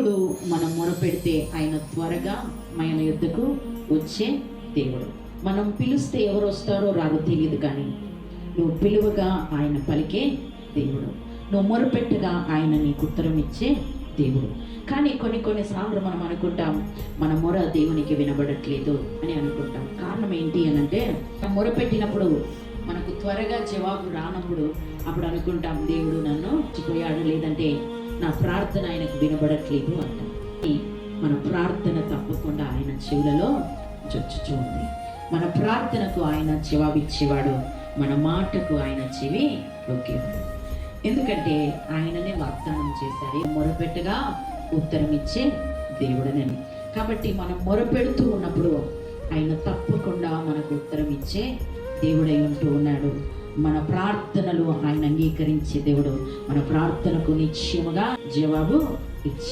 దేవుడు మనం మొరపెడితే ఆయన త్వరగా మన యుద్ధకు వచ్చే దేవుడు. మనం పిలిస్తే ఎవరు వస్తారో రాదో తెలియదు, కానీ నువ్వు పిలువగా ఆయన పలికే దేవుడు, నువ్వు మొరపెట్టగా ఆయన నీకు ఉత్తరం ఇచ్చే దేవుడు. కానీ కొన్నిసార్లు మనం అనుకుంటాం మన మొర దేవునికి వినబడట్లేదు అని అనుకుంటాం. కారణం ఏంటి అని అంటే, మొరపెట్టినప్పుడు మనకు త్వరగా జవాబు రానప్పుడు అప్పుడు అనుకుంటాం దేవుడు నన్ను మర్చిపోయాడు, లేదంటే నా ప్రార్థన ఆయనకు వినబడట్లేదు అంటాం. మన ప్రార్థన తప్పకుండా ఆయన చెవులలో చొచ్చుచూంది. మన ప్రార్థనకు ఆయన జవాబిచ్చేవాడు, మన మాటకు ఆయన చెవి ఒకేవాడు. ఎందుకంటే ఆయననే వాగ్దానం చేశాడు, మొరపెట్టగా ఉత్తరం ఇచ్చే దేవుడనని. కాబట్టి మనం మొరపెడుతూ ఉన్నప్పుడు ఆయన తప్పకుండా మనకు ఉత్తరం ఇచ్చే దేవుడై ఉంటూ ఉన్నాడు. మన ప్రార్థనలు ఆయన అంగీకరించే దేవుడు, మన ప్రార్థనకు నిశ్చయముగా జవాబు ఇచ్చే